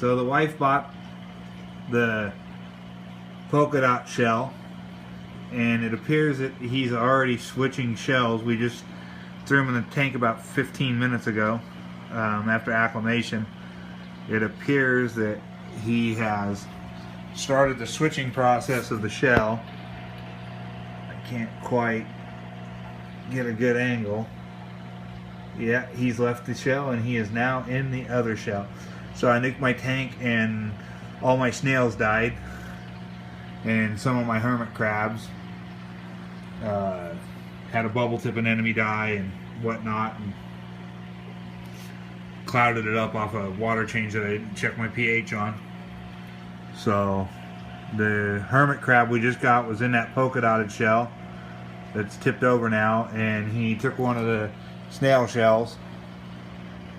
So the wife bought the polka dot shell, and it appears that he's already switching shells. We just threw him in the tank about 15 minutes ago after acclimation. It appears that he has started the switching process of the shell. I can't quite get a good angle. Yeah, he's left the shell and he is now in the other shell. So I nuked my tank and all my snails died, and some of my hermit crabs. Had a bubble tip anemone die and whatnot, and clouded it up off a water change that I didn't check my pH on. So the hermit crab we just got was in that polka dotted shell that's tipped over now, and he took one of the snail shells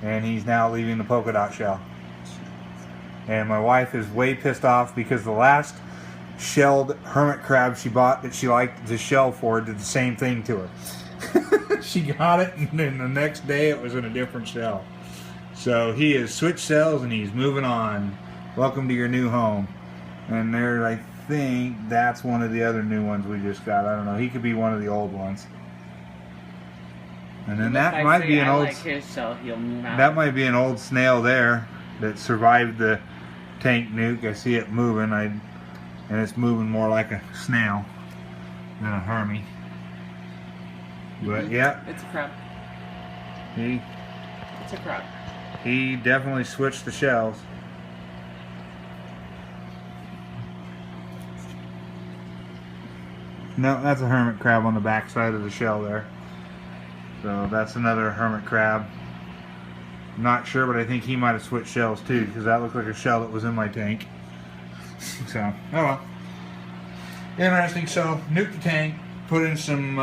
and he's now leaving the polka dot shell. And my wife is way pissed off because the last shelled hermit crab she bought that she liked the shell for did the same thing to her. She got it, and then the next day it was in a different shell. So he has switched shells and he's moving on. Welcome to your new home. And there, I think that's one of the other new ones we just got. I don't know. He could be one of the old ones. And then that might be an old. Like his, so he'll move out. That might be an old snail there that survived the tank nuke. I see it moving. And it's moving more like a snail than a hermie. But yeah, it's a crab. It's a crab. He definitely switched the shells. No, that's a hermit crab on the back side of the shell there. So that's another hermit crab. Not sure, but I think he might have switched shells too, because that looked like a shell that was in my tank. So, oh well. Interesting. So, nuke the tank, put in some,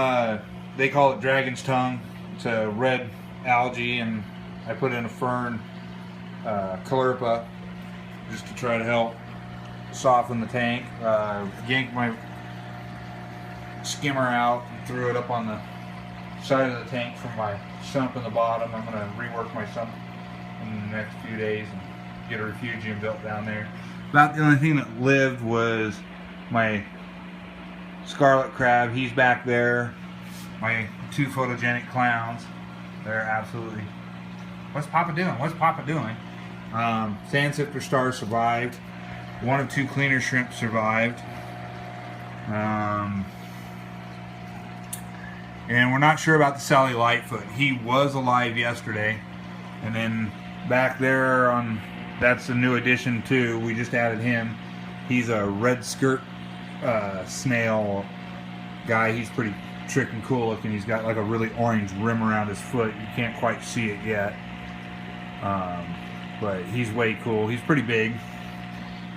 they call it dragon's tongue. It's a red algae, and I put in a fern, chlorpa, just to try to help soften the tank. Yanked my skimmer out and threw it up on the side of the tank from my sump in the bottom. I'm going to rework my sump in the next few days and get a refugium built down there. About the only thing that lived was my scarlet crab. He's back there. My two photogenic clowns. They're absolutely... What's Papa doing? What's Papa doing? Sand sifter star survived. One of two cleaner shrimp survived. And we're not sure about the Sally Lightfoot. He was alive yesterday. And then back there on... That's a new addition too. We just added him. He's a red skirt snail guy. He's pretty trick and cool looking. He's got like a really orange rim around his foot. You can't quite see it yet. But he's way cool. He's pretty big.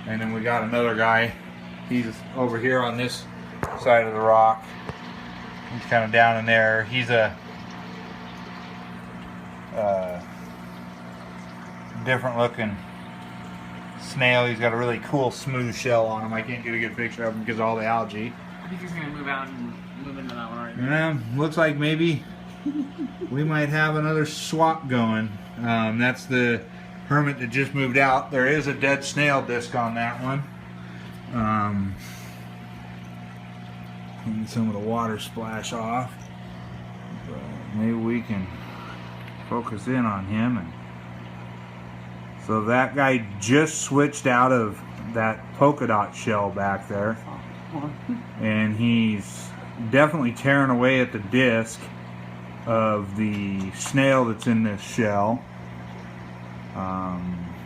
And then we got another guy. He's over here on this side of the rock. He's kind of down in there. He's a different looking snail. He's got a really cool smooth shell on him. I can't get a good picture of him because of all the algae. I think he's going to move out and move into that one right now. Yeah, looks like maybe we might have another swap going. That's the hermit that just moved out. There is a dead snail disc on that one. And some of the water splash off. But maybe we can focus in on him. And so that guy just switched out of that polka dot shell back there. And he's definitely tearing away at the disc of the snail that's in this shell.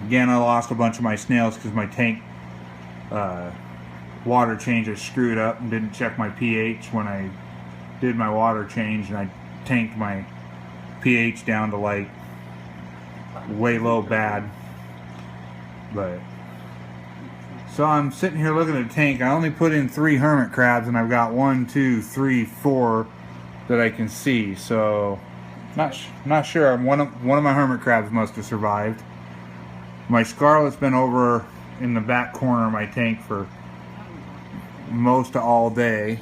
Again, I lost a bunch of my snails because my tank water change is screwed up and didn't check my pH when I did my water change, and I tanked my pH down to like way low bad. But so I'm sitting here looking at the tank. I only put in 3 hermit crabs, and I've got 1, 2, 3, 4 that I can see. So not sure. One of my hermit crabs must have survived. My scarlet's been over in the back corner of my tank for most of all day,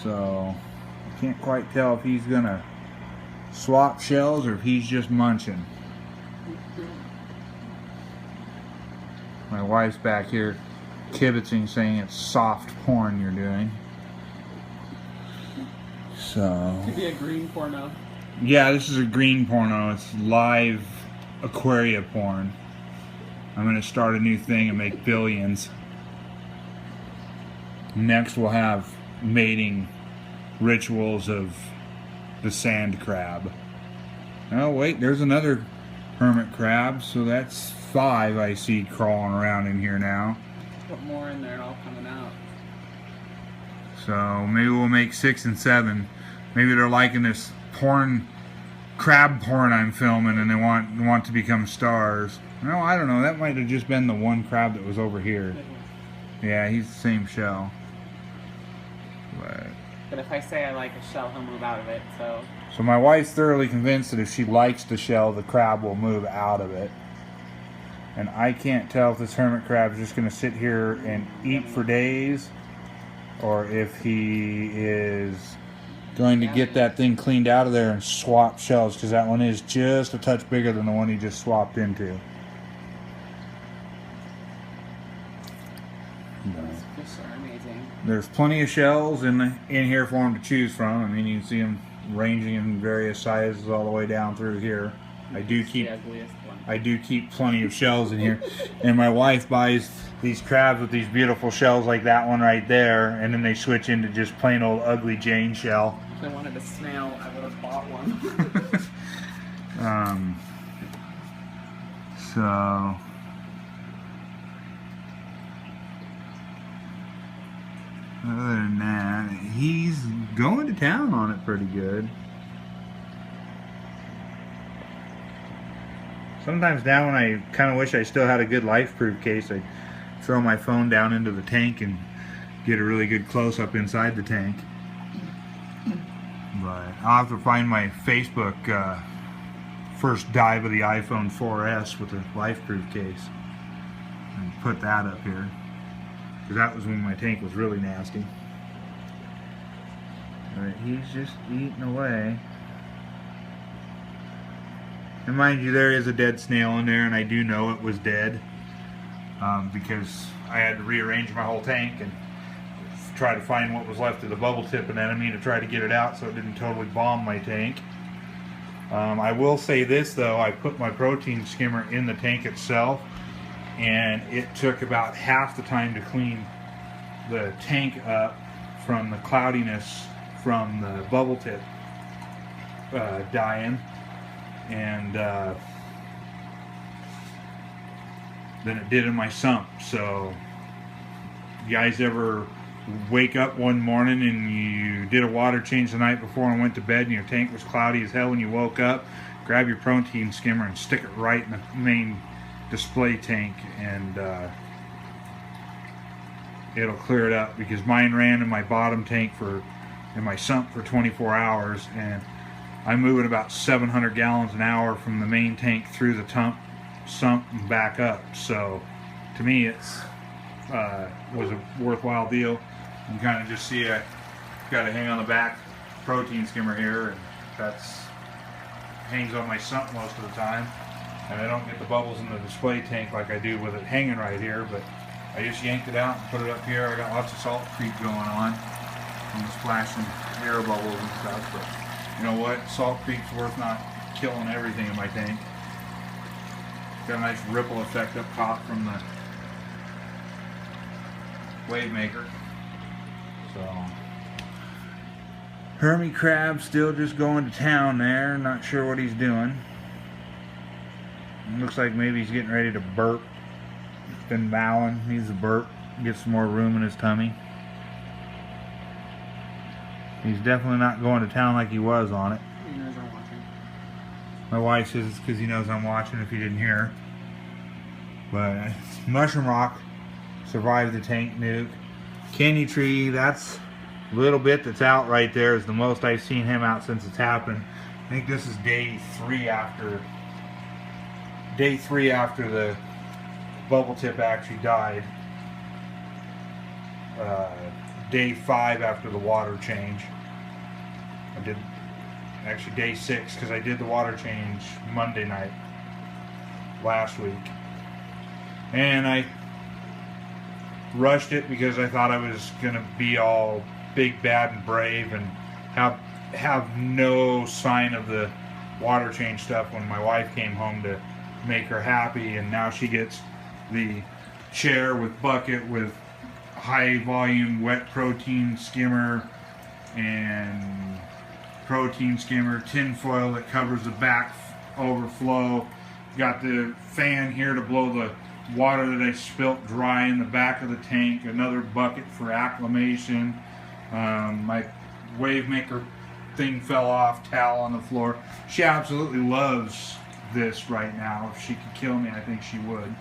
so I can't quite tell if he's gonna swap shells or if he's just munching. My wife's back here kibitzing, saying it's soft porn you're doing. So. Could be a green porno. Yeah, this is a green porno. It's live aquaria porn. I'm going to start a new thing and make billions. Next we'll have mating rituals of the sand crab. Oh wait, there's another hermit crab, so that's 5 I see crawling around in here now. Put more in there and all coming out. So maybe we'll make 6 and 7. Maybe they're liking this crab porn I'm filming, and they want to become stars. No, I don't know. That might have just been the one crab that was over here. Yeah, he's the same shell. But if I say I like a shell, he'll move out of it. So my wife's thoroughly convinced that if she likes the shell, the crab will move out of it. And I can't tell if this hermit crab is just going to sit here and eat for days, or if he is going to get that thing cleaned out of there and swap shells, because that one is just a touch bigger than the one he just swapped into. Those fish are amazing. There's plenty of shells in here for him to choose from. I mean, you can see them ranging in various sizes all the way down through here. I do keep plenty of shells in here, and my wife buys these crabs with these beautiful shells like that one right there, and then they switch into just plain old ugly Jane shell. If I wanted a snail, I would have bought one. So other than that, he's going to town on it pretty good. Sometimes now when I kind of wish I still had a good life-proof case, I'd throw my phone down into the tank and get a really good close-up inside the tank. But I'll have to find my Facebook first dive of the iPhone 4S with a life-proof case and put that up here. Because that was when my tank was really nasty. But he's just eating away. And mind you, there is a dead snail in there, and I do know it was dead. Because I had to rearrange my whole tank and try to find what was left of the bubble tip anemone to try to get it out so it didn't totally bomb my tank. I will say this though, I put my protein skimmer in the tank itself, and it took about half the time to clean the tank up from the cloudiness from the bubble tip dying, and than it did in my sump. So you guys ever wake up one morning and you did a water change the night before and went to bed and your tank was cloudy as hell when you woke up? Grab your protein skimmer and stick it right in the main display tank, and it'll clear it up, because mine ran in my bottom tank in my sump for 24 hours, and I'm moving about 700 gallons an hour from the main tank through the sump and back up. So to me it's was a worthwhile deal. You can kind of just see I got a hang on the back protein skimmer here, and that's hangs on my sump most of the time, and I don't get the bubbles in the display tank like I do with it hanging right here. But I just yanked it out and put it up here. I got lots of salt creep going on from the splashing air bubbles and stuff. But you know what? Salt creep's worth not killing everything in my tank. Got a nice ripple effect up top from the wave maker. So hermit crab still just going to town there. Not sure what he's doing. It looks like maybe he's getting ready to burp. He's been bowing. Needs a burp. Get some more room in his tummy. He's definitely not going to town like he was on it. He knows I'm watching. My wife says it's because he knows I'm watching, if you didn't hear. But Mushroom Rock survived the tank nuke. Candy Tree, that's a little bit that's out right there, is the most I've seen him out since it's happened. I think this is day 3 after the bubble tip actually died. Day 5 after the water change. I did actually day 6, because I did the water change Monday night last week. And I rushed it because I thought I was gonna be all big, bad, and brave and have no sign of the water change stuff when my wife came home to make her happy. And now she gets the chair with bucket with high volume wet protein skimmer and tin foil that covers the back overflow. Got the fan here to blow the water that I spilt dry in the back of the tank. Another bucket for acclimation. My wave maker thing fell off, towel on the floor. She absolutely loves this right now. If she could kill me, I think she would.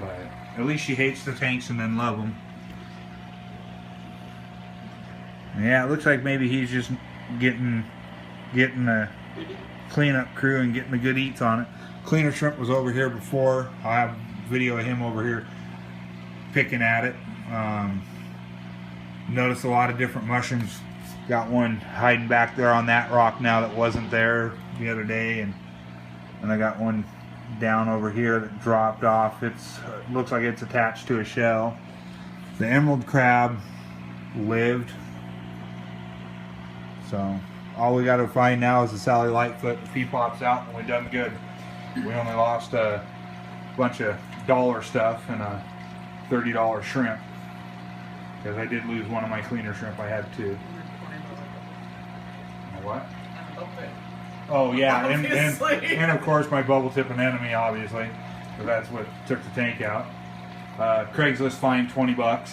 But at least she hates the tanks and then love them. Yeah, it looks like maybe he's just getting a cleanup crew and getting the good eats on it. Cleaner Shrimp was over here before. I have a video of him over here picking at it. Noticed a lot of different mushrooms. Got one hiding back there on that rock now that wasn't there the other day, and I got one down over here that dropped off. It looks like it's attached to a shell. The emerald crab lived. So all we got to find now is the Sally Lightfoot. If he pops out, then we done good. We only lost a bunch of dollar stuff and a $30 shrimp. Because I did lose one of my cleaner shrimp. I had two. What? Oh yeah, and of course my bubble tip anemone, obviously. So that's what took the tank out. Craigslist find $20.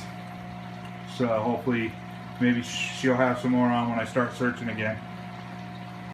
So hopefully maybe she'll have some more on when I start searching again.